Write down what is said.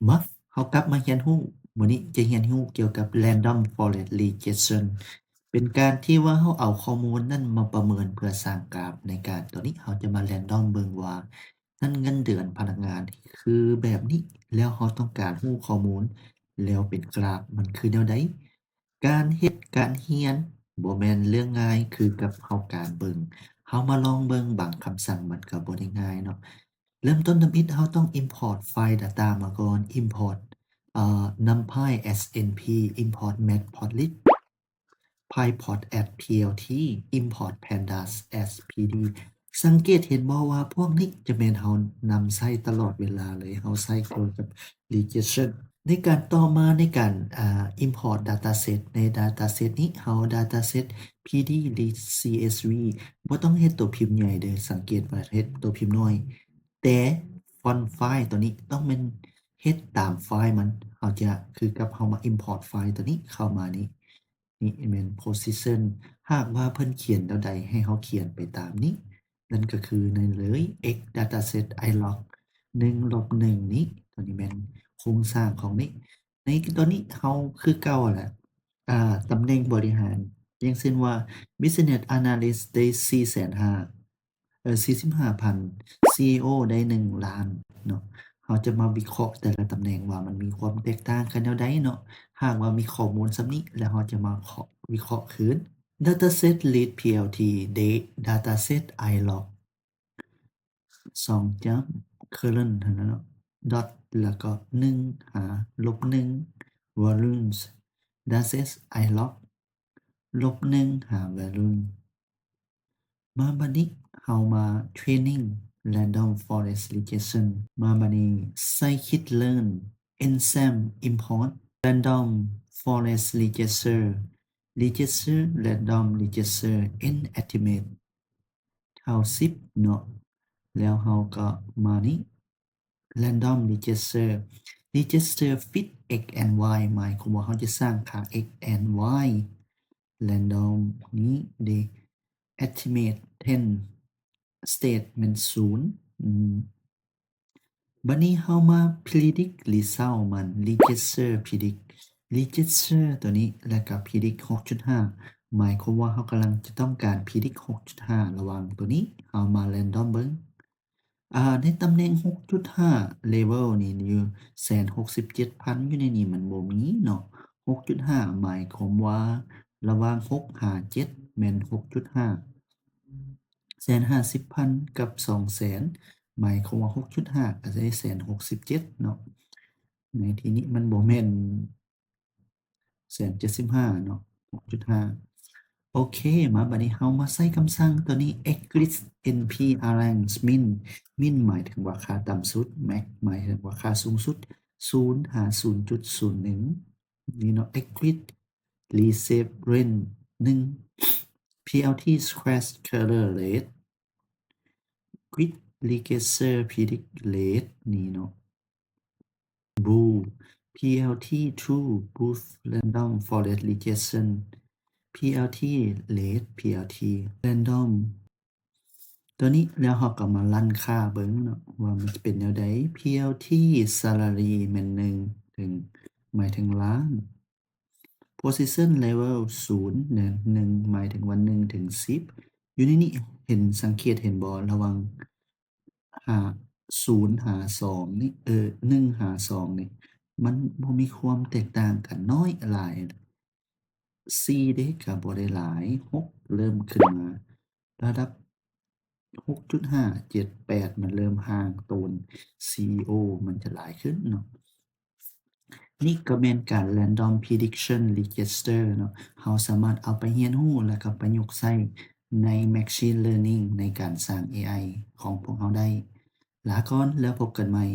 มาเฮากลับมาเรียนรู้มื้อนี้จะเรียนรู้เกี่ยวกับ Random Forest Regression เป็นการที่ว่าเฮาเอาข้อมูลนั้นมาประเมินเพื่อสร้างกราฟในการตัวนี้เราจะมา Random เบิ่งว่านั้นเงินเดือนพนักงานคือแบบนี้แล้วเราต้องการรู้ข้อมูลแล้วเป็นกราฟมันคือแนวใดการเฮ็ดการเรียนบ่แม่นเรื่องง่ายคือกับเฮาการเบิ่งเฮามาลองเบิ่งบางคำสั่งมันก็บ่ได้ง่ายเนาะ เริ่มต้นทำอิฐเราต้อง import ไฟล์ data มาก่อน import numpy snp import matplotlib pyport as plt import pandas as pd สังเกตเห็นบ่ว่าพวกนี้จะแม่นเรานำใช้ตลอดเวลาเลยเราใช้เกี่ยวกับ regression ในการต่อมาในการimport dataset ใน dataset นี้เรา dataset pd read csv บ่ต้องเฮ็ดตัวพิมพ์ใหญ่เด้อสังเกตว่าเฮ็ดตัวพิมพ์น้อยแต่ฟอนต์ไฟล์ตัวนี้ต้องแม่นเฮ็ดตามไฟล์มันเราจะคือกับเรามา import ไฟล์ตัวนี้เข้ามานี่แม่น position หากว่าเพิ่นเขียนแนวใดให้เราเขียนไปตามนี้นั่นก็คือนั่นเลย x dataset ilog 1-1 นี้ตัวนี้แม่นโครงสร้างของนี้ในตัวนี้เราคือเก่าแหละตำแหน่งบริหารอย่างเช่นว่า Business Analyst ได้ 45,000 CEO ได้1ล้านเนาะเราจะมาวิเคราะห์แต่ละตำแหน่งว่ามันมีความแตกต่างกันแนวใดเนาะหากว่ามีข้อมูลส่ำนี้แล้วเราจะมาวิเคราะห์คืน Dataset Read PLT Date Dataset ilog 2 จัง current เท่านั้นเนาะ dot แล้วก็1หา-1 volumes dataset ilog -1 หา value มาบัดนี้เฮามา training random forest regression มาบัดนี้ scikit-learn ensemble import random forest regressor regressor random regressor n estimate เท่า10เนาะแล้วเฮาก็มานี้ random regressor regressor fit x and y หมายความว่าเฮาจะสร้างค่า x and y random นี้เด estimate 10 state แม่น0บัดนี้เฮามา predict result มัน regressor predict regressor ตัวนี้แล้วก็ predict 6.5 หมายความว่าเฮากำลังจะต้องการ predict 6.5 ระหว่างตัวนี้เฮามา random เบิ่งในตำแหน่ง 6.5 level นี่อยู่ 167,000 อยู่ในนี้มันบ่มีเนาะ 6.5 หมายความว่าระหว่าง6หา7แม่น 6.5 150,000 กับ 200,000 หมายความว่า 6.5 ก็ได้ 167,000 เนาะในที่นี้มันบ่แม่น 175 เนาะ 6.5 โอเคมาบัดนี้เฮามาใส่คำสั่งตัวนี้ eclipse np arrange min min หมายถึงว่าค่าต่ำสุด max หมายถึงว่าค่าสูงสุด0หา 0.01 นี่เนาะ eclipse reshape range 1 plt square color rate grid regressor predict rate นี่เนาะ blue plt true boost random forest regression plt rate plt random ตัวนี้แล้วเราก็มารันค่าเบิ่งเนาะว่ามันจะเป็นแนวใด plt salary แม่น1ถึงหมายถึงล้าน position level 0เนี่ย1หมายถึงว่า1ถึง10อยู่ในนี้เห็นสังเกตเห็นบ่ระหว่าง0หา2นี่1หา2นี่มันบ่มีความแตกต่างกันน้อยหลาย4เด้ก็บ่ได้หลาย6เริ่มขึ้นมาระดับ 6.5 7 8 มันเริ่มห่างโตน CEO มันจะหลายขึ้นเนาะนี่ก็แม่นการ Random Prediction Register เนาะเราสามารถเอาไปเรียนรู้แล้วก็ประยุกต์ใช้ใน Machine Learning ในการสร้าง AI ของพวกเราได้ลาก่อนแล้วพบกันใหม่